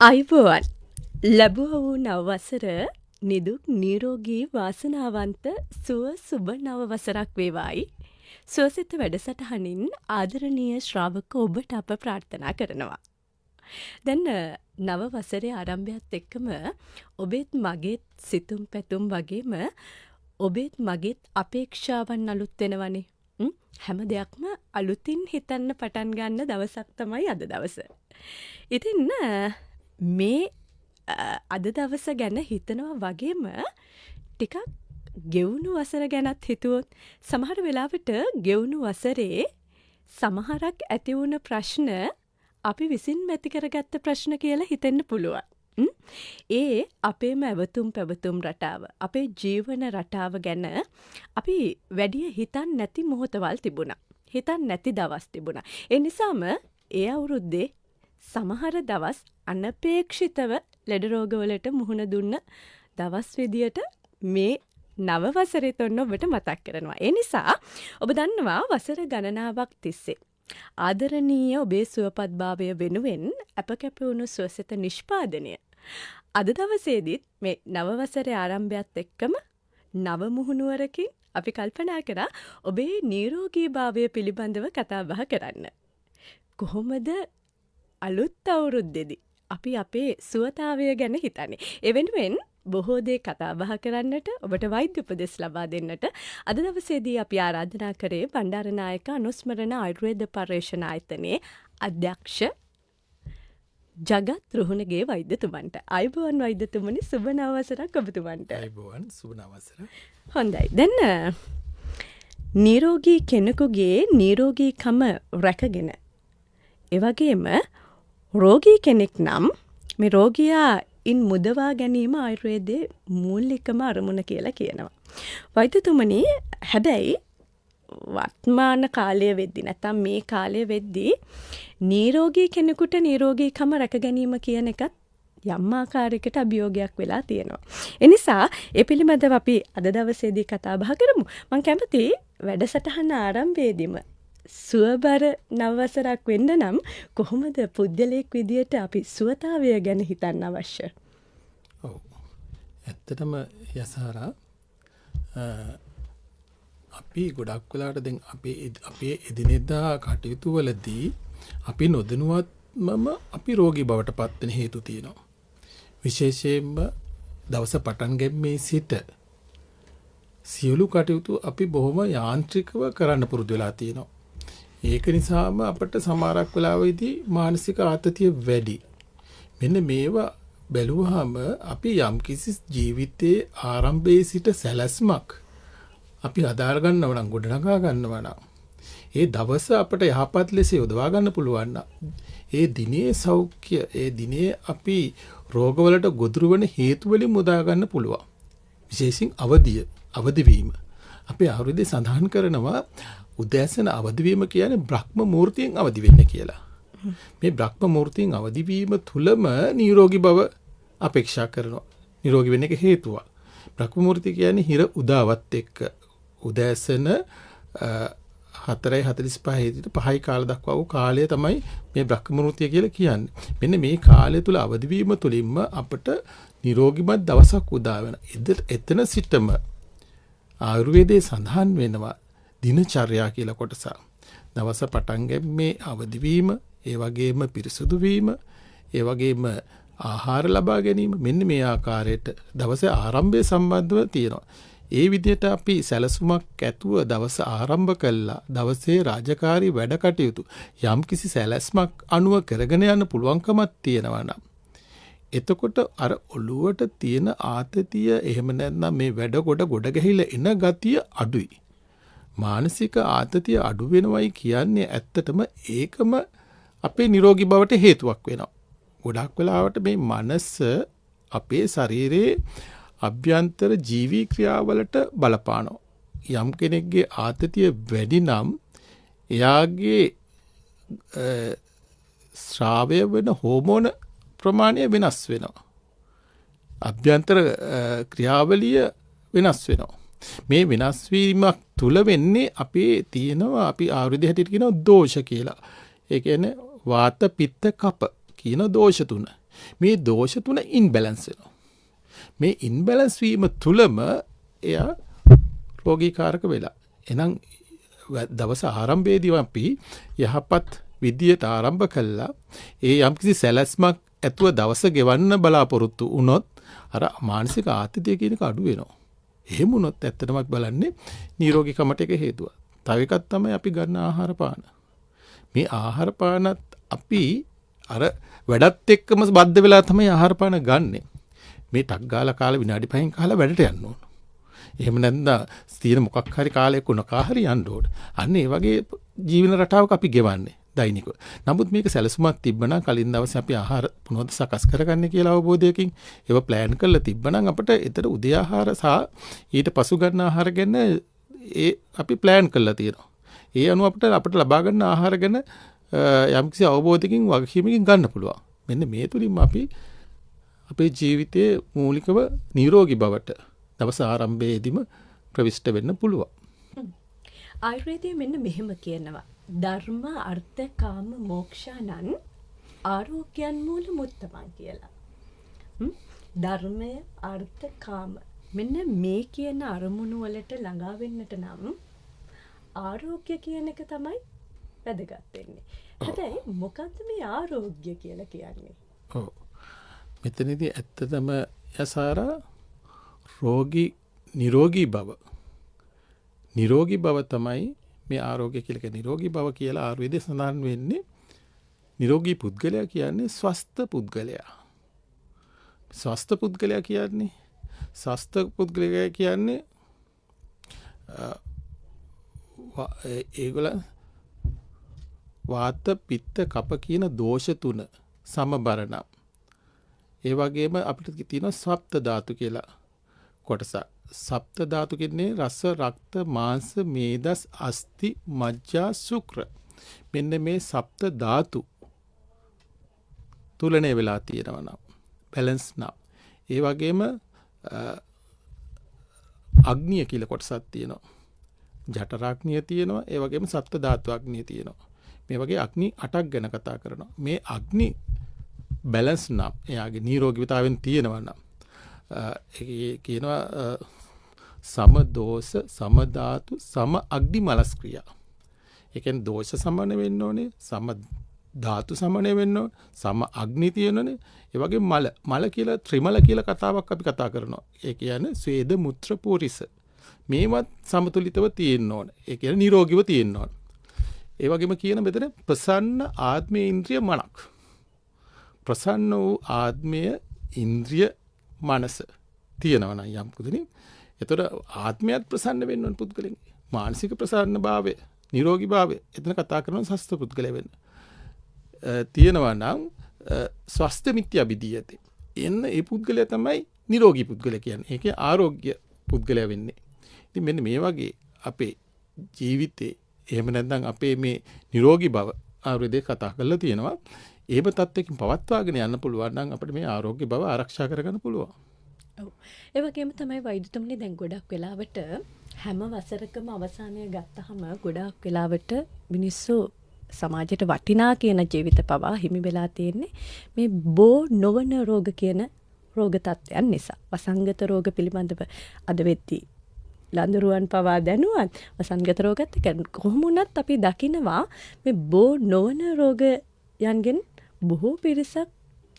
අයිබෝවන් ලැබුව වූ නවවසර නිදුක් නිරෝගී වාසනාවන්ත සුව සුබ නවවසරක් වේවායි සුවසිත වැඩසටහනින් ආදරණීය ශ්‍රාවක ඔබට අප ප්‍රාර්ථනා කරනවා. දැන් නවවසරේ ආරම්භයත් එක්කම ඔබේත් මගේත් සිතුම් පැතුම් වගේම ඔබේත් මගේත් අපේක්ෂාවන් අලුත් වෙනවනේ. හැම දෙයක්ම අලුතින් හිතන්න පටන් ගන්න දවසක් තමයි අද දවස. ඉතින් මේ අද දවස ගැන හිතනවා වගේම ටිකක් ගෙවුණු වසර ගැනත් හිතුවොත් සමහර වෙලාවට ගෙවුණු වසරේ සමහරක් ඇති වුණ ප්‍රශ්න අපි විසින් ඇති කරගත්ත ප්‍රශ්න කියලා හිතෙන්න පුළුවන්. ඒ අපේම ඇවතුම් පැවතුම් රටාව, අපේ ජීවන රටාව ගැන අපි වැඩිය හිතන් නැති මොහොතවල් තිබුණා. හිතන් නැති දවස් තිබුණා. ඒ නිසාම ඒ අවුරුද්දේ සමහර දවස් අනපේක්ෂිතව ලෙඩ රෝගවලට මුහුණ දුන්න දවස් විදියට මේ නව වසරේත් ඔන්න ඔබට මතක් කරනවා. ඒ නිසා ඔබ දන්නවා වසර ගණනාවක් තිස්සේ ආදරණීය ඔබේ සුවපත්භාවය වෙනුවෙන් අපකැප වුණු සුවසෙත නිෂ්පාදනය අද දවසේදීත් මේ නව වසරේ ආරම්භයත් එක්කම නව මුහුණුවරකින් අපි කල්පනා කරා ඔබේ නිරෝගීභාවය පිළිබඳව කතා බහ කරන්න. කොහොමද අලුත් අවුරුද්දේදී අපි අපේ සුවතාවය ගැන හිතන්නේ. ඒ වෙනුවෙන් බොහෝ දේ කතා බහ කරන්නට ඔබට වෛද්‍ය උපදෙස් ලබා දෙන්නට අද දවසේදී අපි ආරාධනා කරේ බණ්ඩාරනායක අනුස්මරණ ආයුර්වේද පර්යේෂණ ආයතනයේ අධ්‍යක්ෂ ජගත් රුහුණගේ වෛද්‍යතුමන්ට. අයිබෝවන් වෛද්‍යතුමනි, සුබ නව වසරක් ඔබතුමන්ට. අයිබෝවන්, සුබ නව වසර. හොඳයි. දැන් නිරෝගී කෙනෙකුගේ නිරෝගීකම රැකගෙන ඒ වගේම රෝගී කෙනෙක් නම් මේ රෝගියා ඉන් මුදවා ගැනීම ආයුර්වේදයේ මූලිකම අරමුණ කියලා කියනවා. වෛද්‍යතුමනි, හැබැයි වර්තමාන කාලය වෙද්දී නැත්නම් මේ කාලය වෙද්දී නිරෝගී කෙනෙකුට නිරෝගීකම රැක ගැනීම කියන එකත් යම් ආකාරයකට අභියෝගයක් වෙලා තියෙනවා. ඒ නිසා ඒ පිළිබඳව අපි අද දවසේදී කතා බහ කරමු. මම කැමති වැඩසටහන ආරම්භයේදීම සුවබර නවවසරක් වෙන්න නම් කොහොමද පුද්ගලයෙක් විදියට අපි සුවතාවය ගැන හිතන්න අවශ්‍ය? ඔව්. ඇත්තටම යසාරා අපි ගොඩක් වෙලාවට දැන් අපේ එදිනෙදා කටයුතු වලදී අපි නොදැනුවත්වම අපි රෝගී බවට පත් වෙන හේතු තියෙනවා. විශේෂයෙන්ම දවස පටන් ගැනීමේ සිට සියලු කටයුතු අපි බොහොම යාන්ත්‍රිකව කරන්න පුරුදු වෙලා තියෙනවා. ඒක නිසාම අපට සමහරක් වෙලාවෙදී මානසික ආතතිය වැඩි. මෙන්න මේවා බැලුවාම අපි යම්කිසි ජීවිතයේ ආරම්භයේ සිට සැලැස්මක් අපි හදාර ගන්නව නම්, ගොඩනගා ගන්නව නම්, ඒ දවස අපට යහපත් ලෙස යොදවා ගන්න පුළුවන් නම්, ඒ දිනේ සෞඛ්‍ය, ඒ දිනේ අපි රෝගවලට ගොදුරු වෙන හේතු වලින් මුදා ගන්න පුළුවන්. විශේෂයෙන් අවදි වීම. අපි ආයුර්වේදයේ සඳහන් කරනවා උදෑසන අවදිවීම කියන්නේ බ්‍රහ්ම මූර්තියෙන් අවදි වෙන්න කියලා. මේ බ්‍රහ්ම මූර්තියෙන් අවදිවීම තුලම නිරෝගී බව අපේක්ෂා කරනවා. නිරෝගී වෙන්න එක හේතුවක්. බ්‍රහ්ම මූර්තිය කියන්නේ හිර උදාවත් එක්ක උදෑසන 4:45 5යි කාල දක්වා වූ කාලය තමයි මේ බ්‍රහ්ම මූර්තිය කියලා කියන්නේ. මෙන්න මේ කාලය තුල අවදිවීම තුලින්ම අපට නිරෝගීමත් දවසක් උදා වෙනවා. එතන සිටම ආයුර්වේදයේ සඳහන් වෙනවා දිනචර්යා කියලා කොටස. දවස පටන් ගැනීමේ අවදිවීම, ඒ වගේම පිරිසුදු වීම, ඒ වගේම ආහාර ලබා ගැනීම, මෙන්න මේ ආකාරයට දවසේ ආරම්භය සම්බන්ධව තියෙනවා. ඒ විදිහට අපි සැලසුමක් ඇතුව දවස ආරම්භ කළා. දවසේ රාජකාරී වැඩ කටයුතු යම්කිසි සැලැස්මක් අනුව කරගෙන යන්න පුළුවන්කමක් තියෙනවා නම්, එතකොට අර ඔළුවට තියෙන ආතතිය, එහෙම නැත්නම් මේ වැඩ ගොඩ ගැහිලා එන ගතිය අඩුයි. මානසික ආතතිය අඩු වෙනවයි කියන්නේ ඇත්තටම ඒකම අපේ නිරෝගී බවට හේතුවක් වෙනවා. ගොඩක් වෙලාවට මේ මනස අපේ ශරීරයේ අභ්‍යන්තර ජීවී ක්‍රියාවලට බලපානවා. යම් කෙනෙක්ගේ ආතතිය වැඩි නම් එයාගේ ශ්‍රාවය වෙන හෝමෝන ප්‍රමාණය වෙනස් වෙනවා. අභ්‍යන්තර ක්‍රියාවලිය වෙනස් වෙනවා. මේ වෙනස් වීමක් තුල වෙන්නේ අපේ තියෙනවා, අපි ආයුර්වේද හැටියට කියනවා දෝෂ කියලා. ඒ කියන්නේ වාත පිත්ත කප කියන දෝෂ තුන. මේ දෝෂ තුන ඉන්බැලන්ස් වෙනවා. මේ ඉන්බැලන්ස් වීම තුලම එයා රෝගීකාරක වෙලා. එහෙනම් දවස ආරම්භයේදී අපි යහපත් විදියට ආරම්භ කළා. ඒ යම්කිසි සැලැස්මක් ඇතුව දවස ගෙවන්න බලාපොරොත්තු වුණොත් අර මානසික ආතතිය කියන එක අඩු වෙනවා. එහෙම වුණොත් ඇත්තටම බලන්නේ නිරෝගීකමට එක හේතුවක්. තව එකක් තමයි අපි ගන්න ආහාර පාන. මේ ආහාර පානත් අපි අර වැඩත් එක්කම බද්ධ වෙලා තමයි ආහාර පාන ගන්නෙ. මේ ටක් ගාලා කාලා විනාඩි 5න් කාලා වැඩට යන්න ඕන. එහෙම නැත්නම් ස්ථීර මොකක් හරි කාලයක උනකා හරි යන්න ඕන. අන්න ඒ වගේ ජීවන රටාවක අපි ගෙවන්නේ දෛනිකව. නමුත් මේක සැලසුමක් තිබ්බනම් කලින් දවසේ අපි ආහාර මොනවද සකස් කරගන්නේ කියලා අවබෝධයකින් ඒව ප්ලෑන් කරලා තිබ්බනම් අපිට ඒතර උදේ ආහාර සහ ඊට පසු ගන්න ආහාර ගැන ඒ අපි ප්ලෑන් කරලා තියෙනවා. ඒ අනුව අපිට ලබා ගන්න ආහාර ගැන යම්කිසි අවබෝධයකින් වගකීමකින් ගන්න පුළුවන්. මෙන්න මේ තුලින්ම අපි අපේ ජීවිතයේ මූලිකව නිරෝගී බවට දවස ආරම්භයේදීම ප්‍රවිෂ්ඨ වෙන්න පුළුවන්. ආයුර්වේදයේ මෙන්න මෙහෙම කියනවා. ධර්ම අර්ථ කාම මෝක්ෂානං ආරෝග්‍යයන් මූල මුත්තමන් කියලා. ධර්මය අර්ථ කාම මෙන්න මේ කියන අරමුණු වලට ළඟා වෙන්නට නම් ආරෝග්‍ය කියන එක තමයි වැදගත් වෙන්නේ. හැබැයි මොකද්ද මේ ආරෝග්‍ය කියලා කියන්නේ? ඔව්. මෙතනදී ඇත්තටම යසාරා නිරෝගී බව තමයි මේ ආරෝග්‍ය කියලා කියන්නේ. නිරෝගී බව කියලා ආයුර්වේදයේ සඳහන් වෙන්නේ නිරෝගී පුද්ගලයා කියන්නේ ස්වස්ථ පුද්ගලයා. ස්වස්ථ පුද්ගලයා කියන්නේ ඒගොල්ලන් වාත පිත්ත කප කියන දෝෂ තුන සමබර නම් ඒ වගේම අපිට තියෙනවා සප්ත ධාතු කියලා කොටසක්. සප්ත ධාතු කියන්නේ රස, රක්ත, මාංශ, මේදස්, අස්ථි, මජ්ජා, ශුක්‍ර. මෙන්න මේ සප්ත ධාතු තුලනේ වෙලා තියෙනවා නම් බැලන්ස් නම්. ඒ වගේම අග්නිය කියලා කොටසක් තියෙනවා. ජඨරාග්නිය තියෙනවා. ඒ වගේම සප්ත ධාතු අග්නිය තියෙනවා. මේ වගේ අග්නි 8ක් ගැන කතා කරනවා. මේ අග්නි බැලන්ස් නම් එයාගේ නිරෝගීතාවෙන් තියෙනවා නම් කියනවා සම දෝෂ සම ධාතු සම අග්නි මලස් ක්‍රියා. ඒ කියන්නේ දෝෂ සමන වෙන්න ඕනේ, සම ධාතු සමනය වෙන්න ඕනේ, සම අග්නි තියෙනනේ. ඒ වගේ මල කියලා ත්‍රිමල කියලා කතාවක් අපි කතා කරනවා. ඒ කියන්නේ ස්වේද මුත්‍ර පෝරිස. මේවත් සමතුලිතව තියෙන්න ඕනේ. ඒ කියන්නේ නිරෝගීව තියෙන්න ඕනේ. ඒ වගේම කියන මෙතන ප්‍රසන්න ආත්මීය ඉන්ද්‍රිය මනක්. ප්‍රසන්න වූ ආත්මීය ඉන්ද්‍රිය මනස තියෙනවා නම් යම් කුදෙනින් එතකොට ආත්මයත් ප්‍රසන්න වෙන්න ඕන පුද්ගලෙන්. මානසික ප්‍රසන්න භාවය, නිරෝගී භාවය එතන කතා කරන සස්ත පුද්ගලයා වෙන්න. තියෙනවා නම් ස්වස්ථ මිත්‍යා විදියති. එන්න ඒ පුද්ගලයා තමයි නිරෝගී පුද්ගලයා කියන්නේ. ඒකේ ආරෝග්‍ය පුද්ගලයා වෙන්නේ. ඉතින් මෙන්න මේ වගේ අපේ ජීවිතේ එහෙම නැත්නම් අපේ මේ නිරෝගී බව ආයුර්වේදයේ කතා කරලා තියෙනවා. ඒව තත්ත්වකින් පවත්වාගෙන යන්න පුළුවන් නම් අපිට මේ ආරෝග්‍ය බව ආරක්ෂා කරගන්න පුළුවන්. ඔව්. ඒ වගේම තමයි වෛද්‍යතුමනි දැන් ගොඩක් වෙලාවට හැම වසරකම අවසානය ගත්තහම ගොඩක් වෙලාවට මිනිස්සු සමාජයට වටිනා කියන ජීවිත පවා හිමි වෙලා තියෙන්නේ මේ බෝ නොවන රෝග කියන රෝග තත්ත්වයන් නිසා. වසංගත රෝග පිළිබඳව අද වෙද්දී ලඳුරුවන් පවා දැනුවත් වසංගත රෝගත් කොහොම වුණත් අපි දකිනවා මේ බෝ නොවන රෝගයන්ගෙන් බොහෝ පිරිසක්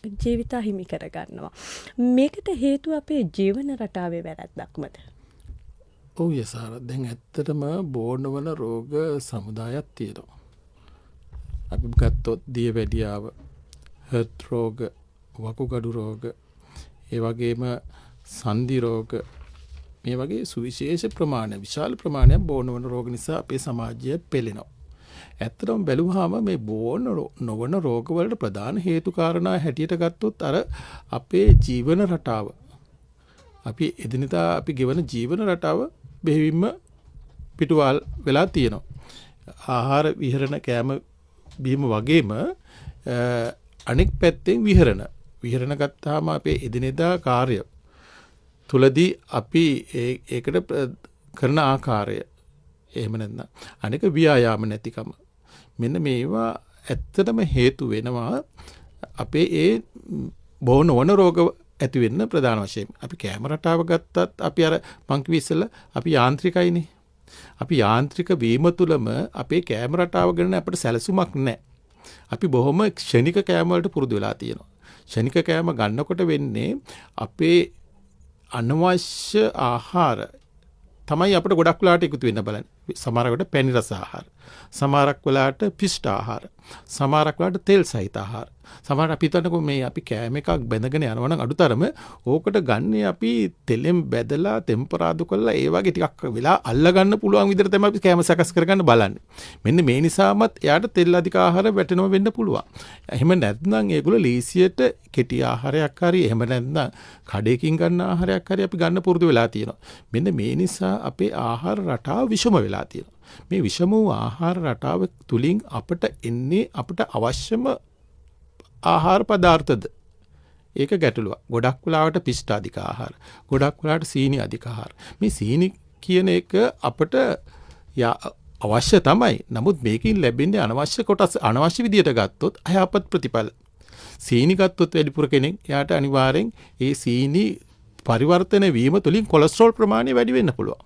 ජීවිත හිමි කරගන්නවා. මේකට හේතුව අපේ ජීවන රටාවේ වැරැද්දක්මද? ඔව් යසාර. දැන් ඇත්තටම බෝනවන රෝග සමුදායක් තියෙනවා. අපි ගත්තොත් දියවැඩියාව, හර්ට් රෝග, වකුගඩු රෝග, ඒ වගේම සන්ධි රෝග, මේ වගේ සුවිශේෂ විශාල ප්‍රමාණයක් බෝනවන රෝග නිසා අපේ සමාජය පෙළෙනවා. ඇත්තටම බැලුවාම මේ බෝන නොවන රෝගවලට ප්‍රධාන හේතු කාරණා හැටියට ගත්තොත් අර අපේ ජීවන රටාව. අපි එදිනෙදා අපි ගෙවන ජීවන රටාව බෙහෙවින්ම පිටුවල් වෙලා තියෙනවා. ආහාර විහරණ කෑම බීම වගේම අනෙක් පැත්තෙන් විහරණ ගත්තාම අපේ එදිනෙදා කාර්ය තුලදී අපි ඒකට කරන ආකාරය එහෙම නැත්නම් අනික ව්‍යායාම නැතිකම. මෙන්න මේවා ඇත්තටම හේතු වෙනවා අපේ ඒ බොහෝ නොවන රෝග ඇති වෙන්න ප්‍රධාන වශයෙන්. අපි කෑම රටාව ගත්තත් අපි අර මං කිව්ව ඉස්සෙල්ලා අපි යාන්ත්‍රිකයිනේ. අපි යාන්ත්‍රික වීම තුළම අපේ කෑම රටාව ගැන අපිට සැලසුමක් නැහැ. අපි බොහොම ක්ෂණික කෑම වලට පුරුදු වෙලා තියෙනවා. ක්ෂණික කෑම ගන්නකොට වෙන්නේ අපේ අනවශ්‍ය ආහාර තමයි අපිට ගොඩක් වෙලාට එකතු වෙන්න බලන්නේ. සමහරකට පැණි රස ආහාර. සමහරක් වෙලාට පිෂ්ඨ ආහාර. සමහරක් වෙලාට තෙල් සහිත ආහාර. සමහර අපි හිතන්නකෝ මේ අපි කෑම එකක් බැඳගෙන යනවා නම් අඩුතරම ඕකට ගන්නේ අපි තෙලෙන් බැදලා ටෙම්පරාදු කරලා ඒ වගේ ටිකක් වෙලා අල්ල ගන්න පුළුවන් විදිහට තමයි අපි කෑම සකස් කරගන්න බලන්නේ. මෙන්න මේ නිසාමත් එයාට තෙල් අධික ආහාර වැටෙනව වෙන්න පුළුවන්. එහෙම නැත්නම් ඒගොල්ලෝ ලීසියට කෙටි ආහාරයක් හරි එහෙම නැත්නම් කඩේකින් ගන්න ආහාරයක් හරි අපි ගන්න පුරුදු වෙලා තියෙනවා. මෙන්න මේ නිසා අපේ ආහාර රටාව විෂම වෙලා තියෙනවා. මේ විෂම වූ ආහාර රටාව තුලින් අපට එන්නේ අපට අවශ්‍යම ආහාර පදාර්ථද ඒක ගැටලුව. ගොඩක් වෙලාවට පිෂ්ඨ අධික ආහාර, ගොඩක් වෙලාවට සීනි අධික ආහාර. මේ සීනි කියන එක අපට අවශ්‍ය තමයි. නමුත් මේකෙන් ලැබෙන්නේ අනවශ්‍ය කොටස් අනවශ්‍ය විදියට ගත්තොත් අයහපත් ප්‍රතිඵල. සීනි ගත්තොත් වැඩිපුර කෙනෙක් එයාට අනිවාර්යෙන් ඒ සීනි පරිවර්තන වීම තුළින් කොලෙස්ටරෝල් ප්‍රමාණය වැඩි වෙන්න පුළුවන්.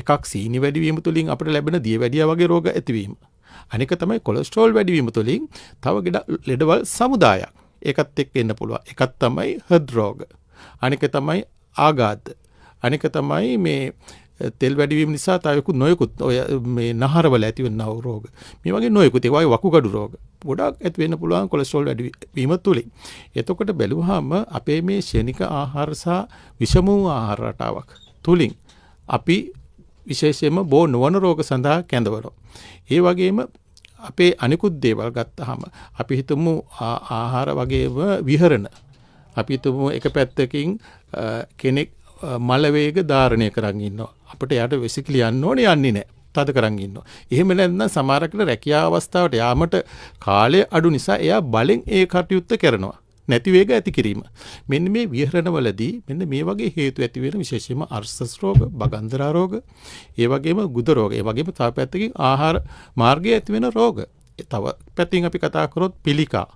එකක් සීනි වැඩි වීම තුළින් අපිට ලැබෙන දියවැඩියා වගේ රෝග ඇතිවීම. අනික තමයි කොලෙස්ටරෝල් වැඩිවීම තුළින් තව ලෙඩවල් සමුදායක් ඒකත් එක්ක එන්න පුළුවන්. එකක් තමයි හෘද රෝග. අනික තමයි ආඝාත. අනික තමයි මේ තෙල් වැඩිවීම නිසා තව නොයෙකුත් ඔය මේ නහරවල ඇති වෙන රෝග. මේ වගේ නොයෙකුත් ඒ වගේ වකුගඩු රෝග ගොඩක් ඇති වෙන්න පුළුවන් කොලෙස්ටරෝල් වැඩිවීම තුළින්. එතකොට බැලුවාම අපේ මේ ශනික ආහාර සහ විෂම වූ ආහාර රටාවක් තුළින් අපි විශේෂයෙන්ම බෝ නොවන රෝග සඳහා කැඳවනවා. ඒ වගේම අපේ අනිකුත් දේවල් ගත්තාම අපි හිතමු ආහාර වගේම විහරණ. අපි හිතමු එක පැත්තකින් කෙනෙක් මල වේග ධාරණය කරන් ඉන්නවා. අපිට යාට වෙසිකලි යන්න ඕනේ යන්නේ නැහැ. තද කරන් ඉන්නවා. එහෙම නැත්නම් සමහරකට රැකියාව අවස්ථාවට යාමට කාලය අඩු නිසා එයා බලෙන් ඒ කටයුත්ත කරනවා. නැති වේග ඇති කිරීම. මෙන්න මේ විහරණවලදී මෙන්න මේ වගේ හේතු ඇති වෙන විශේෂයෙන්ම අර්ශස් රෝග, බගන්ධරා රෝග, ඒ වගේම ගුද රෝග, ඒ වගේම තව පැත්තකින් ආහාර මාර්ගයේ ඇති වෙන රෝග. තව පැත්තකින් අපි කතා කරොත් පිළිකා.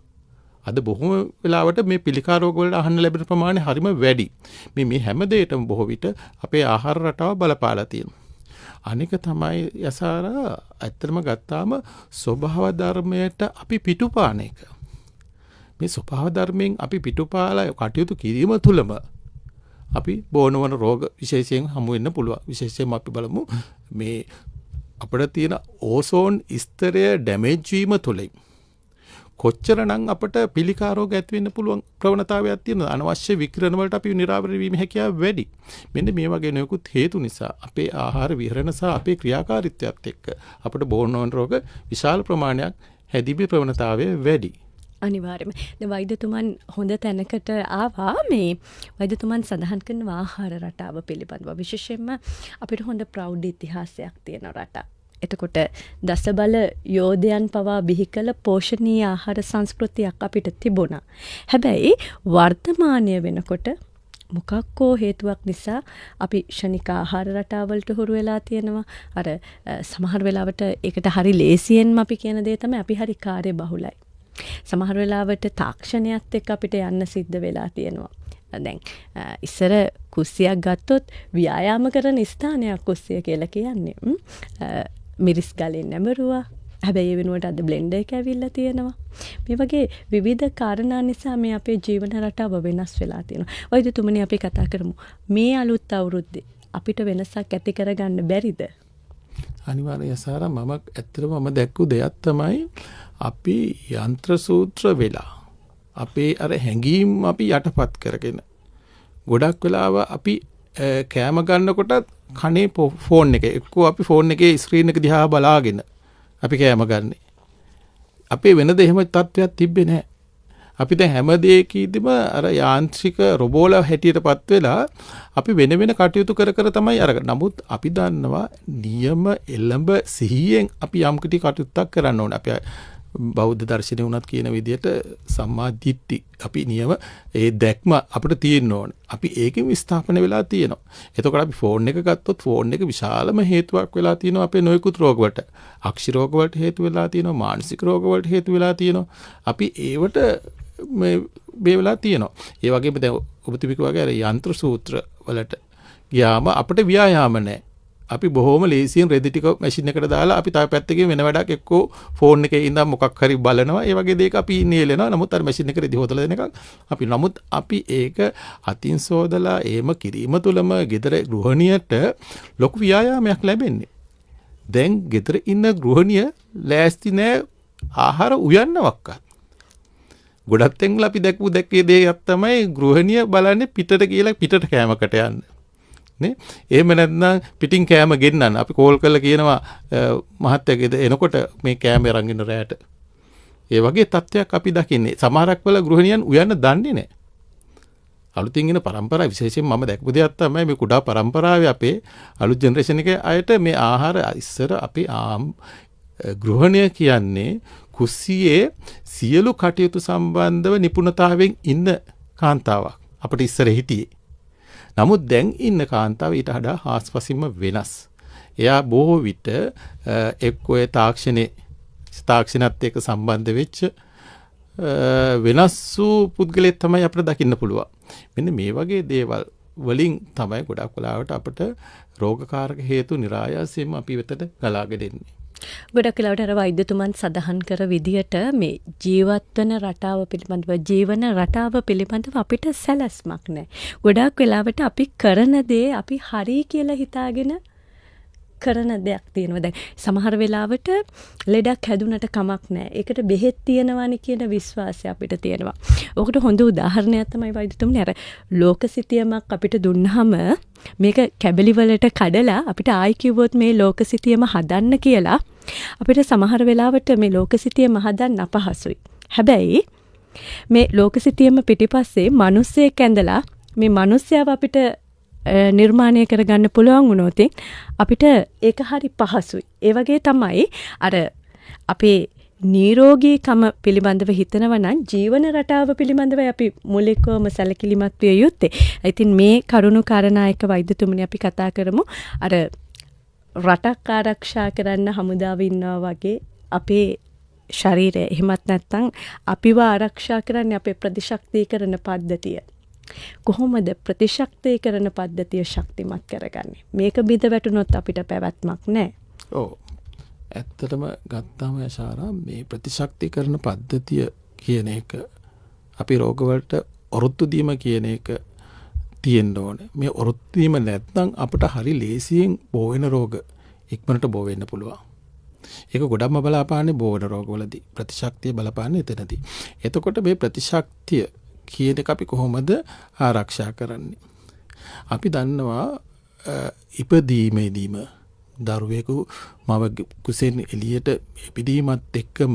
අද බොහෝ වෙලාවට මේ පිළිකා රෝග වලට අහන්න ලැබෙන ප්‍රමාණය හරිම වැඩි. මේ හැම දෙයකටම බොහෝ විට අපේ ආහාර රටාව බලපාලා තියෙනවා. අනික තමයි යසාරා ඇත්තටම ගත්තාම ස්වභාව ධර්මයට අපි පිටුපාන එක. මේ ස්වභාව ධර්මයෙන් අපි පිටුපාලා කටයුතු කිරීම තුළම අපි බොනවන රෝග විශේෂයෙන් හමු වෙන්න පුළුවන්. විශේෂයෙන්ම අපි බලමු මේ අපිට තියෙන ඕසෝන් ස්තරය ඩැමේජ් වීම තුළින් කොච්චරනම් අපිට පිළිකා රෝග ඇති වෙන්න පුළුවන් ප්‍රවණතාවයක් තියෙනවා. අනවශ්‍ය විකිරණ වලට අපි නිරාවරණය වීම හැකියාව වැඩි. මෙන්න මේ වගේ නොයෙකුත් හේතු නිසා අපේ ආහාර විහරණ සහ අපේ ක්‍රියාකාරීත්වයත් එක්ක අපිට බොනවන රෝග විශාල ප්‍රමාණයක් හැදීමේ ප්‍රවණතාවය වැඩි. අනිවාර්යයෙන්ම. දැන් වෛද්‍යතුමන් හොඳ තැනකට ආවා. මේ වෛද්‍යතුමන් සඳහන් කරන ආහාර රටාව පිළිබඳව විශේෂයෙන්ම අපිට හොඳ ප්‍රෞಢ ඉතිහාසයක් තියෙන රටක්. එතකොට දසබල යෝධයන් පවා බිහි කළ පෝෂණීය ආහාර සංස්කෘතියක් අපිට තිබුණා. හැබැයි වර්තමානය වෙනකොට මොකක්කෝ හේතුවක් නිසා අපි ක්ෂණික ආහාර රටාවලට හුරු වෙලා තියෙනවා. අර සමහර වෙලාවට ඒකට හරි ලේසියෙන්ම අපි කියන දේ තමයි අපි හරි කාර්ය බහුලයි. සමහර වෙලාවට තාක්ෂණයත් එක්ක අපිට යන්න සිද්ධ වෙලා තියෙනවා. දැන් ඉස්සර කුස්සියක් ගත්තොත් ව්‍යායාම කරන ස්ථානයක් කුස්සිය කියලා කියන්නේ. මිරිස් ගලින් නැඹරුවා. හැබැයි ඒ වෙනුවට අද බ්ලෙන්ඩර් එක ඇවිල්ලා තියෙනවා. මේ වගේ විවිධ කාරණා නිසා මේ අපේ ජීවන රටාව වෙනස් වෙලා තියෙනවා. වෛද්‍යතුමනි අපි කතා කරමු. මේ අලුත් අවුරුද්දේ අපිට වෙනසක් ඇති කරගන්න බැරිද? අනිවාර්යයෙන් සාරා මම ඇත්තටම දැක්කු දෙයක් තමයි අපි යන්ත්‍ර සූත්‍ර වෙලා අපේ අර හැඟීම් අපි යටපත් කරගෙන ගොඩක් වෙලාව අපි කෑම ගන්නකොටත් කනේ ෆෝන් එක එක්කෝ අපි ෆෝන් එකේ ස්ක්‍රීන් එක දිහා බලාගෙන අපි කෑම ගන්නේ. අපේ වෙනද එහෙම තත්ත්වයක් තිබ්බේ නැහැ. අපි දැන් හැම දෙයකදීම අර යාන්ත්‍රික රොබෝල හැටියටපත් වෙලා අපි වෙන වෙන කටයුතු කර කර තමයි අරගෙන. නමුත් අපි දන්නවා නියම එළඹ සිහියෙන් අපි යම් කිසි කටයුත්තක් කරන්න ඕනේ. අපි බෞද්ධ දර්ශනය උනත් කියන විදිහට සම්මා දිට්ඨි අපි නියම ඒ දැක්ම අපිට තියෙන්න ඕනේ. අපි ඒකෙන් විස්ථාපන වෙලා තියෙනවා. එතකොට අපි ෆෝන් එක ගත්තොත් ෆෝන් එක විශාලම හේතුවක් වෙලා තියෙනවා අපේ නොයෙකුත් රෝග වලට. අක්ෂි රෝග වලට හේතු වෙලා තියෙනවා, මානසික රෝග වලට හේතු වෙලා තියෙනවා. අපි ඒවට මේ වෙලා තියෙනවා. ඒ වගේම දැන් ඔබතුමික වගේ අර යන්ත්‍ර සූත්‍ර වලට ගියාම අපිට ව්‍යායාම නැහැ. අපි බොහොම ලේසියෙන් රෙදි ටික මැෂින් එකට දාලා අපි තව පැත්තකින් වෙන වැඩක් එක්කෝ ෆෝන් එකේ ඉඳන් මොකක් හරි බලනවා. ඒ වගේ දෙයක අපි නේලනවා. නමුත් අර මැෂින් එක රෙදි හොදලා දෙනකන් අපි ඒක අතින් සෝදලා ඒම කිරීම තුළම ගෙදර ගෘහණියට ලොකු ව්‍යායාමයක් ලැබෙන්නේ. දැන් ගෙදර ඉන්න ගෘහණිය ලෑස්ති නෑ ආහාර උයන්නවක්වත්. ගොඩක් තැන්වල අපි දැක්කේ දෙයක් තමයි ගෘහණිය බලන්නේ පිටට කියලා පිටට කෑමකට යන්න. නේ? එහෙම නැත්නම් පිටින් කෑම ගෙන්නන්න. අපි කෝල් කරලා කියනවා මහත්තයාගෙද එනකොට මේ කෑම අරන් ඉන්න රැයට. ඒ වගේ තත්ත්වයක් අපි දකින්නේ. සමහරක් වෙල ගෘහණියන් උයන්න දන්නේ නැහැ. අලුතින් එන පරම්පරාව විශේෂයෙන් මම දැක්කු දෙයක් තමයි මේ කුඩා පරම්පරාවේ අපේ අලුත් ජෙනරේෂන් එකේ අයට මේ ආහාර ඉස්සර අපි ගෘහණිය කියන්නේ කුස්සියේ සියලු කටයුතු සම්බන්ධව නිපුණතාවයෙන් ඉන්න කාන්තාවක් අපිට ඉස්සර හිටියේ. නමුත් දැන් ඉන්න කාන්තාව ඊට වඩා හාස්පසින්ම වෙනස්. එයා බොහෝ විට එක්කෝ තාක්ෂණත් එක්ක සම්බන්ධ වෙච්ච වෙනස් වූ පුද්ගලයෙක් තමයි අපිට දකින්න පුළුවන්. මෙන්න මේ වගේ දේවල් වලින් තමයි ගොඩක් වෙලාවට අපිට රෝගකාරක හේතු નિરાයාසයෙන්ම අපි වෙතට ගලාගෙන එන්නේ. ගොඩක් වෙලාවට අර වෛද්‍යතුමන් සඳහන් කර විදියට මේ ජීවත්වන රටාව පිළිබඳව ජීවන රටාව පිළිබඳව අපිට සැලැස්මක් නැහැ. ගොඩක් වෙලාවට අපි කරන දේ අපි හරි කියලා හිතාගෙන කරන දෙයක් තියෙනවා. දැන් සමහර වෙලාවට ලෙඩක් හැදුනට කමක් නැහැ. ඒකට බෙහෙත් තියෙනවානේ කියන විශ්වාසය අපිට තියෙනවා. ඔකට හොඳ උදාහරණයක් තමයි වෛද්‍යතුමනි අර ලෝකසිතියමක් අපිට දුන්නාම මේක කැබලි වලට කඩලා අපිට ආයි කිව්වොත් මේ ලෝකසිතියම හදන්න කියලා අපිට සමහර වෙලාවට මේ ලෝකසිතියම හදන්න අපහසුයි. හැබැයි මේ ලෝකසිතියම පිටිපස්සේ මිනිස්සෙක් ඇඳලා මේ මිනිස්සයව අපිට නිර්මාණය කරගන්න පුළුවන් වුණොත් අපිට ඒක හරි පහසුයි. ඒ වගේ තමයි අර අපේ නිරෝගීකම පිළිබඳව හිතනවා නම් ජීවන රටාව පිළිබඳව අපි මුලිකවම සැලකිලිමත් විය යුත්තේ. ඉතින් මේ කරුණු කාරණා එක වෛද්‍යතුමනි අපි කතා කරමු. අර රටක් ආරක්ෂා කරන්න හමුදාව ඉන්නවා වගේ අපේ ශරීරය එහෙමත් නැත්නම් අපිව ආරක්ෂා කරන්නේ අපේ ප්‍රතිශක්තිකරණ පද්ධතිය. කොහොමද ප්‍රතිශක්තිකරණ පද්ධතිය ශක්තිමත් කරගන්නේ? මේක බිඳ වැටුනොත් අපිට පැවැත්මක් නැහැ. ඔව්. ඇත්තටම ගත්තාම යශාරා මේ ප්‍රතිශක්තිකරණ පද්ධතිය කියන එක අපි රෝගවලට ඔරොත්තු දීම කියන එක තියෙන්න ඕනේ. මේ ඔරොත්තු දීම නැත්නම් අපිට හරි ලේසියෙන් බෝ වෙන රෝග ඉක්මනට බෝ වෙන්න පුළුවන්. ඒක ගොඩක්ම බලාපාන්නේ බෝ වෙන රෝගවලදී. ප්‍රතිශක්තිය බලපාන්නේ එතනදී. එතකොට මේ ප්‍රතිශක්තිය කියන එක අපි කොහොමද ආරක්ෂා කරන්නේ? අපි දන්නවා ඉපදීමේදීම දරුවෙකු මව කුසෙන් එළියට ඉපදීමත් එක්කම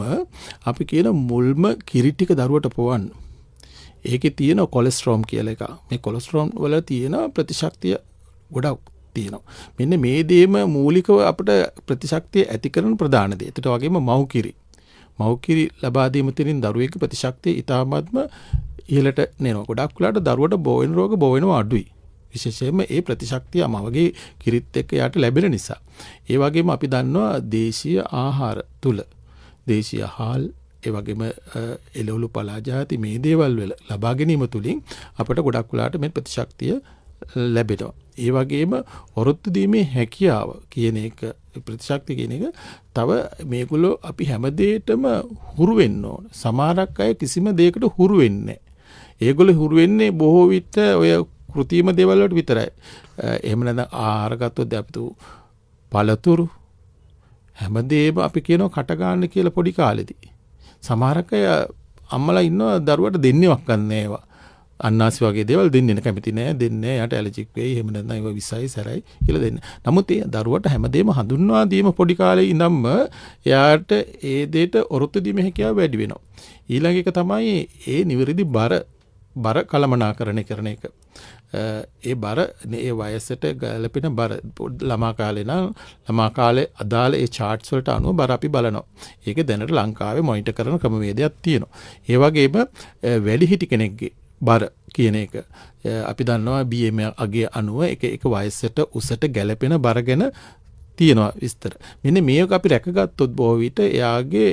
අපි කියන මුල්ම කිරි ටික දරුවට පොවන්න. ඒකේ තියෙන කොලෙස්ටරෝල් කියලා එක. මේ කොලෙස්ටරෝල් වල තියෙන ප්‍රතිශක්තිය ගොඩක් තියෙනවා. මෙන්න මේ දේම මූලිකව අපිට ප්‍රතිශක්තිය ඇති කරන ප්‍රධාන දේ. ඒකට වගේම මව්කිරි ලබා දීම තුළින් දරුවෙකුගේ ප්‍රතිශක්තිය ඊටාත්ම ඉහළට නෙනවා. ගොඩක් වෙලාවට දරුවට බෝ වෙන රෝග බෝ වෙනවා අඩුයි. විශේෂයෙන්ම ඒ ප්‍රතිශක්තිය අමවගේ කිරිත් එක්ක යාට ලැබෙන නිසා. ඒ වගේම අපි දන්නවා දේශීය ආහාර තුල දේශීය හාල් ඒ වගේම එළවලු පලාජාති මේ දේවල් වල ලබා ගැනීම තුලින් අපිට ගොඩක් වෙලාවට මේ ප්‍රතිශක්තිය ලැබෙනවා. ඒ වගේම ඔරොත්තු දීමේ හැකියාව කියන එක ප්‍රතිශක්තිය කියන එක තව මේගොල්ලෝ අපි හැම දෙයකටම හුරු වෙන්න ඕන. සමහරක් අය කිසිම දෙයකට හුරු වෙන්නේ නැහැ. ඒගොල්ලෝ හුරු වෙන්නේ බොහෝ විට ඔය කෘතිම දේවල් වලට විතරයි. එහෙම නැත්නම් ආහාර ගත්තොත් අපි පළතුරු හැමදේම අපි කියනවා කට ගන්න කියලා පොඩි කාලෙදී. සමහරක් අය අම්මලා ඉන්නවා දරුවට දෙන්නේවත් නැහැ ඒවා. අන්නාසි වගේ දේවල් දෙන්නේ කැමති නෑ, දෙන්නේ යාට ඇලර්ජික් වෙයි, එහෙම නැත්නම් ඒවා විසයි සැරයි කියලා දෙන්නේ. නමුත් ඒ දරුවට හැමදේම හඳුන්වා දීම පොඩි කාලේ ඉඳන්ම එයාට ඒ දෙයට ඔරොත්තු දීමේ හැකියාව වැඩි වෙනවා. ඊළඟ එක තමයි ඒ නිවැරදි බර කළමනාකරණය කරන එක. ඒ බර ඒ වයසට ගැලපෙන බර ළමා කාලේ නම් ළමා කාලේ අදාළ ඒ charts වලට අනුව බර අපි බලනවා. ඒක දැනට ලංකාවේ මොනිටර් කරන ක්‍රමවේදයක් තියෙනවා. ඒ වගේම වැඩිහිටි කෙනෙක්ගේ බර කියන එක අපි දන්නවා BMI අගේ අනුව එක වයසට උසට ගැලපෙන බර ගැන තියෙනවා විස්තර. මෙන්න මේක අපි රැකගත්තොත් බොහෝ විට එයාගේ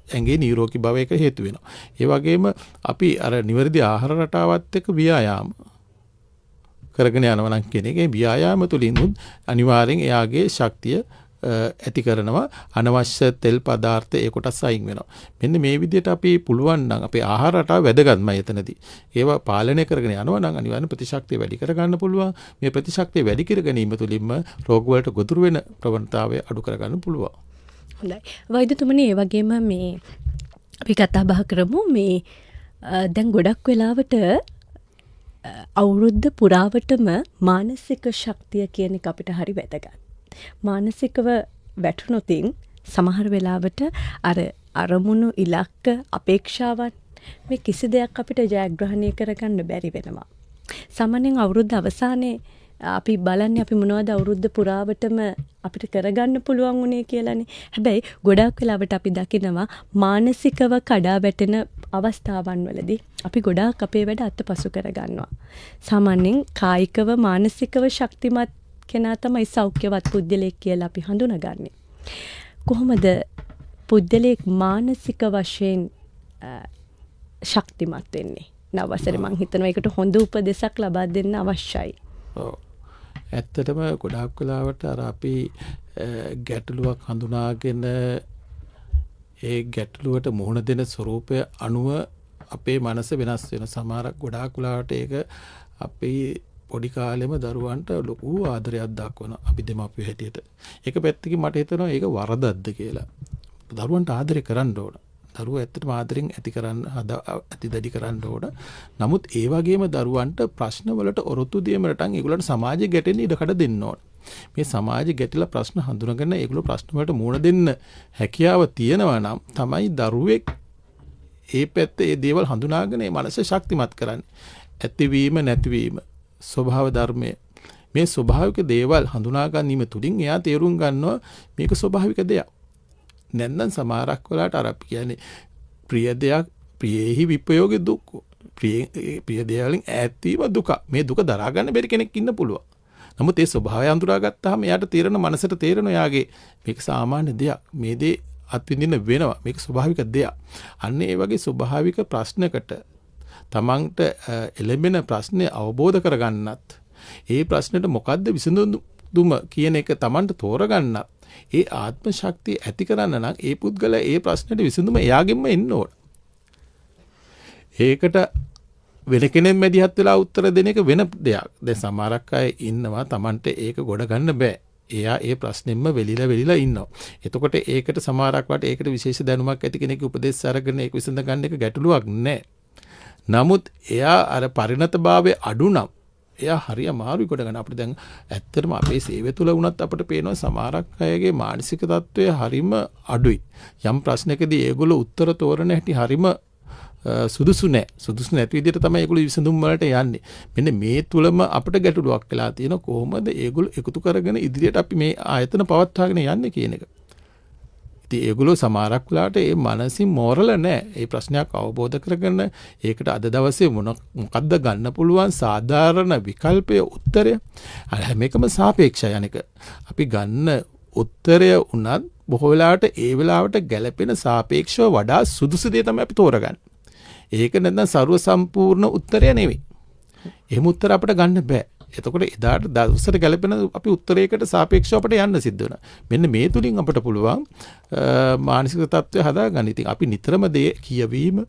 ඇඟේ නිරෝගී භවයක හේතු වෙනවා. ඒ වගේම අපි අර නිවැරදි ආහාර රටාවත් එක්ක ව්‍යායාම කරගෙන යනවා නම් කෙනෙක්ගේ ව්‍යායාම තුලින් අනිවාර්යෙන් එයාගේ ශක්තිය ඇති කරනවා. අනවශ්‍ය තෙල් පදාර්ථ ඒ කොටස් අයින් වෙනවා. මෙන්න මේ විදිහට අපි පුළුවන් නම් අපේ ආහාර රටාව වැදගත්මයි එතනදී. ඒවා පාලනය කරගෙන යනවා නම් අනිවාර්යෙන් ප්‍රතිශක්තිය වැඩි කර ගන්න පුළුවන්. මේ ප්‍රතිශක්තිය වැඩි කර ගැනීම තුළින්ම රෝග වලට ගොදුරු වෙන ප්‍රවණතාවය අඩු කර ගන්න පුළුවන්. හොඳයි. වෛද්‍යතුමනි ඒ වගේම මේ අපි කතා බහ කරමු මේ දැන් ගොඩක් වෙලාවට අවුරුද්ද පුරාවටම මානසික ශක්තිය කියන එක අපිට හරි වැදගත්. මානසිකව වැටුනොතින් සමහර වෙලාවට අර අරමුණු ඉලක්ක අපේක්ෂාවන් මේ කිසි දෙයක් අපිට ජයග්‍රහණය කරගන්න බැරි වෙනවා. සාමාන්‍යයෙන් අවුරුද්ද අවසානයේ අපි බලන්නේ අපි මොනවද අවුරුද්ද පුරාවටම අපිට කරගන්න පුළුවන් උනේ කියලානේ. හැබැයි ගොඩක් වෙලාවට අපි දකිනවා මානසිකව කඩා වැටෙන අවස්ථාවන් වලදී අපි ගොඩාක් අපේ වැඩ අත්පසු කරගන්නවා. සාමාන්‍යයෙන් කායිකව මානසිකව ශක්තිමත් කෙනා තමයි සෞඛ්‍යවත් පුද්ගලයෙක් කියලා අපි හඳුනගන්නේ. කොහොමද පුද්ගලයෙක් මානසික වශයෙන් ශක්තිමත් වෙන්නේ? නවසරේ මං හිතනවා ඒකට හොඳ උපදෙසක් ලබා දෙන්න අවශ්‍යයි. ඔව්. ඇත්තටම ගොඩාක් වෙලාවට අර අපි ගැටලුවක් හඳුනාගෙන ඒ ගැටලුවට මුහුණ දෙන ස්වરૂපය අනුව අපේ මනස වෙනස් වෙන. සමහරක් ගොඩාක් වෙලාවට ඒක අපේ පොඩි කාලෙම දරුවන්ට ලොකු ආදරයක් දක්වනවා අපි දෙමාපියෝ හැටියට. ඒක පැත්තකින් මට හිතෙනවා ඒක වරදක්ද කියලා. දරුවන්ට ආදරය කරන්න ඕන. දරුවෝ ඇත්තටම ආදරෙන් ඇති දැඩි කරන්න ඕන. නමුත් ඒ වගේම දරුවන්ට ප්‍රශ්න වලට ඔරොත්තු දීමට ඒගොල්ලන්ට සමාජයේ ගැටෙන්න ඉඩකඩ දෙන්න ඕන. මේ සමාජයේ ගැටිලා ප්‍රශ්න හඳුනගෙන ඒගොල්ලෝ ප්‍රශ්න වලට මුහුණ දෙන්න හැකියාව තියෙනවා නම් තමයි දරුවෙක් ඒ පැත්තේ ඒ දේවල් හඳුනාගෙන ඒ මනස ශක්තිමත් කරන්නේ. ඇතිවීම නැතිවීම ස්වභාව ධර්මය මේ ස්වභාවික දේවල් හඳුනා ගැනීම තුලින් එයා තේරුම් ගන්නවා මේක ස්වභාවික දෙයක්. නැත්නම් සමහරක් වෙලාවට අර අපි කියන්නේ ප්‍රිය දෙයක් ප්‍රියෙහි විපයෝගී දුක් ප්‍රිය දේවලින් ඈත් වීම දුක. මේ දුක දරා ගන්න බැරි කෙනෙක් ඉන්න පුළුවන්. නමුත් ඒ ස්වභාවය අඳුරා ගත්තාම එයාට තේරෙන මනසට තේරෙන එයාගේ මේක සාමාන්‍ය දෙයක්. මේ දේ අත්විඳින්න වෙනවා. මේක ස්වභාවික දෙයක්. අන්න ඒ වගේ ස්වභාවික ප්‍රශ්නකට තමන්ට එළඹෙන ප්‍රශ්නේ අවබෝධ කරගන්නත් ඒ ප්‍රශ්නෙට මොකද්ද විසඳුම කියන එක තමන්ට තෝරගන්නත් ඒ ආත්ම ශක්තිය ඇති කරන්න නම් ඒ පුද්ගලයා ඒ ප්‍රශ්නෙට විසඳුම එයාගෙන්ම එන්න ඕන. ඒකට වෙන කෙනෙක් මැදිහත් වෙලා උත්තර දෙන එක වෙන දෙයක්. දැන් සමහරක් අය ඉන්නවා තමන්ට ඒක ගොඩ ගන්න බෑ. එයා ඒ ප්‍රශ්නෙම්ම වෙලිලා ඉන්නවා. එතකොට ඒකට සමහරක් වට ඒකට විශේෂ දැනුමක් ඇති කෙනෙක්ගේ උපදෙස් අරගෙන ඒක විසඳ ගන්න එක ගැටලුවක් නෑ. නමුත් එයා අර පරිණතභාවයේ අඩු නම් එයා හරි අමාරුයි කොට ගන්න. අපිට දැන් ඇත්තටම අපේ සේවය තුළ වුණත් අපිට පේනවා සමහරක් අයගේ මානසික තත්ත්වය හරිම අඩුයි. යම් ප්‍රශ්නකදී ඒගොල්ලෝ උත්තර තෝරන හැටි හරිම සුදුසු නැහැ. සුදුසු නැති විදිහට තමයි ඒගොල්ලෝ විසඳුම් වලට යන්නේ. මෙන්න මේ තුලම අපිට ගැටලුවක් වෙලා තියෙනවා. කොහොමද ඒගොල්ලෝ එකතු කරගෙන ඉදිරියට අපි මේ ආයතන පවත්වාගෙන යන්නේ කියන එක. ඉතින් ඒගොල්ලෝ සමහරක් වෙලාවට ඒ මානසික මෝරල නැහැ. ඒ ප්‍රශ්නයක් අවබෝධ කරගන්න ඒකට අද දවසේ මොකද්ද ගන්න පුළුවන් සාධාරණ විකල්පය උත්තරය හැම එකම සාපේක්ෂයි අනික. අපි ගන්න උත්තරය උනත් බොහෝ වෙලාවට ඒ වෙලාවට ගැළපෙන සාපේක්ෂව වඩා සුදුසු දේ තමයි අපි තෝරගන්නේ. ඒක නැත්නම් ਸਰව සම්පූර්ණ උත්තරය නෙවෙයි. එහෙම උත්තර අපිට ගන්න බෑ. එතකොට එදාට දවසට ගැලපෙන අපි උත්තරයකට සාපේක්ෂව අපිට යන්න සිද්ධ වෙනවා. මෙන්න මේ තුලින් අපිට පුළුවන් මානසික තත්ත්වය හදාගන්න. ඉතින් අපි නිතරම දේ කියවීම,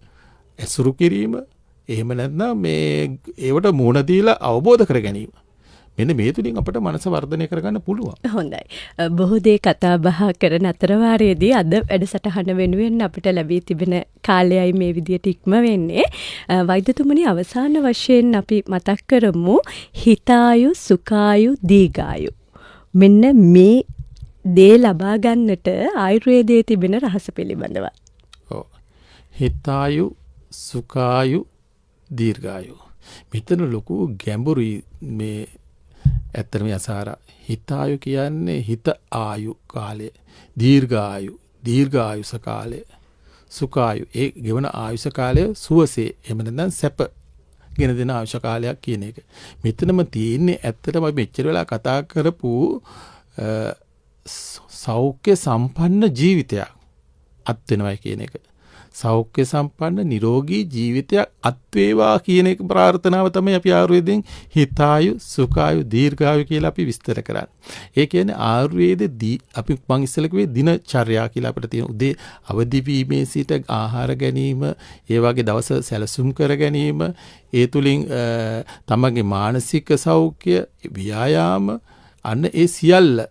ඇසුරු කිරීම, එහෙම නැත්නම් මේ ඒවට මුහුණ දීලා අවබෝධ කර ගැනීම. මෙන්න මේ තුලින් අපිට මනස වර්ධනය කරගන්න පුළුවන්. හොඳයි. බොහෝ දේ කතා බහ කරන අතරවාරයේදී අද වැඩසටහන වෙනුවෙන් අපිට ලැබී තිබෙන කාලයයි මේ විදියට ඉක්ම වෙන්නේ. වෛද්‍යතුමනි අවසාන වශයෙන් අපි මතක් කරමු හිතායු සුඛායු දීඝායු. මෙන්න මේ දේ ලබා ගන්නට ආයුර්වේදයේ තිබෙන රහස පිළිබඳව. ඔව්. හිතායු සුඛායු දීර්ඝායු. මෙතන ලොකු ගැඹුරුයි මේ ඇත්තටම යසාර හිතායු කියන්නේ හිත ආයු කාලය, දීර්ඝායුෂ කාලය, සුඛායු ඒ ගෙවන ආයුෂ කාලය සුවසේ එහෙම නැත්නම් සැප ගෙන දෙන ආයුෂ කාලයක් කියන එක. මෙතනම තියෙන්නේ ඇත්තටම අපි මෙච්චර වෙලා කතා කරපු සෞඛ්‍ය සම්පන්න ජීවිතයක්. අත් වෙනවයි කියන එක. සෞඛ්‍ය සම්පන්න නිරෝගී ජීවිතයක් අත් වේවා කියන එක ප්‍රාර්ථනාව තමයි අපි ආයුර්වේදයෙන් හිතායු සුඛායු දීර්ඝායු කියලා අපි විස්තර කරන්නේ. ඒ කියන්නේ ආයුර්වේදදී අපි මං ඉස්සෙල්ලා කිව්වේ දිනචර්යා කියලා අපිට තියෙන උදේ අවදි වීමේ සිට ආහාර ගැනීම, ඒ වගේ දවස සැලසුම් කර ගැනීම, ඒ තුලින් තමගේ මානසික සෞඛ්‍ය, ව්‍යායාම අන්න ඒ සියල්ල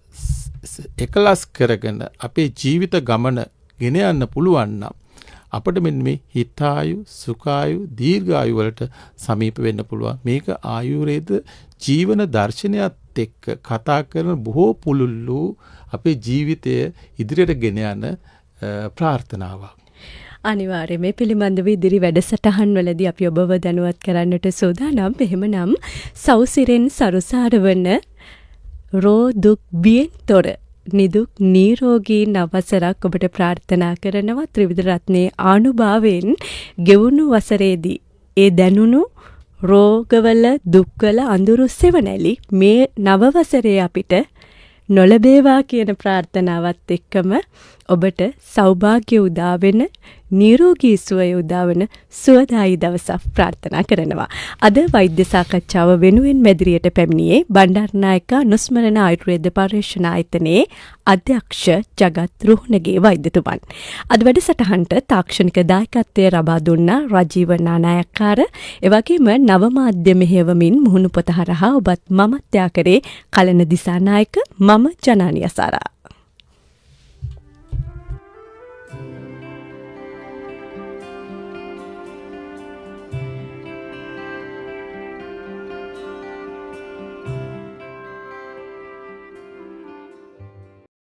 එකලස් කරගෙන අපේ ජීවිත ගමන ගෙන යන්න පුළුවන් නම් අපිට මෙන්න මේ හිතායු සුඛායු දීර්ඝායු වලට සමීප වෙන්න පුළුවන්. මේක ආයුර්වේද ජීවන දර්ශනයත් එක්ක කතා කරන බොහෝ පුළුල්ලු අපේ ජීවිතය ඉදිරියට ගෙන යන ප්‍රාර්ථනාවක්. අනිවාර්යයෙන් මේ පිළිබඳව ඉදිරි වැඩසටහන් වලදී අපි ඔබව දැනුවත් කරන්නට සූදානම්. එහෙමනම් සෞසිරෙන් සරුසාරවන රෝ දුක් බියෙන් තොර නිදුක් නිරෝගී නවසරක් ඔබට ප්‍රාර්ථනා කරනවා. ත්‍රිවිධ රත්නයේ ආනුභාවයෙන් ගෙවුණු වසරේදී ඒ දැනුණු රෝගවල දුක්වල අඳුරු සෙවණැලි මේ නව වසරේ අපිට නොලැබේවා කියන ප්‍රාර්ථනාවත් එක්කම ඔබට සෞභාග්‍ය උදා වෙන නිරෝගී සුවය උදා වෙන සුවදායි දවසක් ප්‍රාර්ථනා කරනවා. අද වෛද්‍ය සාකච්ඡාව වෙනුවෙන් මැදිරියට පැමිණියේ බණ්ඩාරනායක අනුස්මරණ ආයුර්වේද පරීක්ෂණ ආයතනයේ අධ්‍යක්ෂ ජගත් රුහුණගේ වෛද්‍යතුමන්. අද වැඩසටහනට තාක්ෂණික දායකත්වය ලබා දුන්න රජීව නානායක්කාර, එවැගේම නව මාධ්‍ය මෙහෙයවමින් මුහුණු පොත හරහා ඔබත් මමත් යා කරේ කලන දිසානායක, මම ජනානි අසාරා.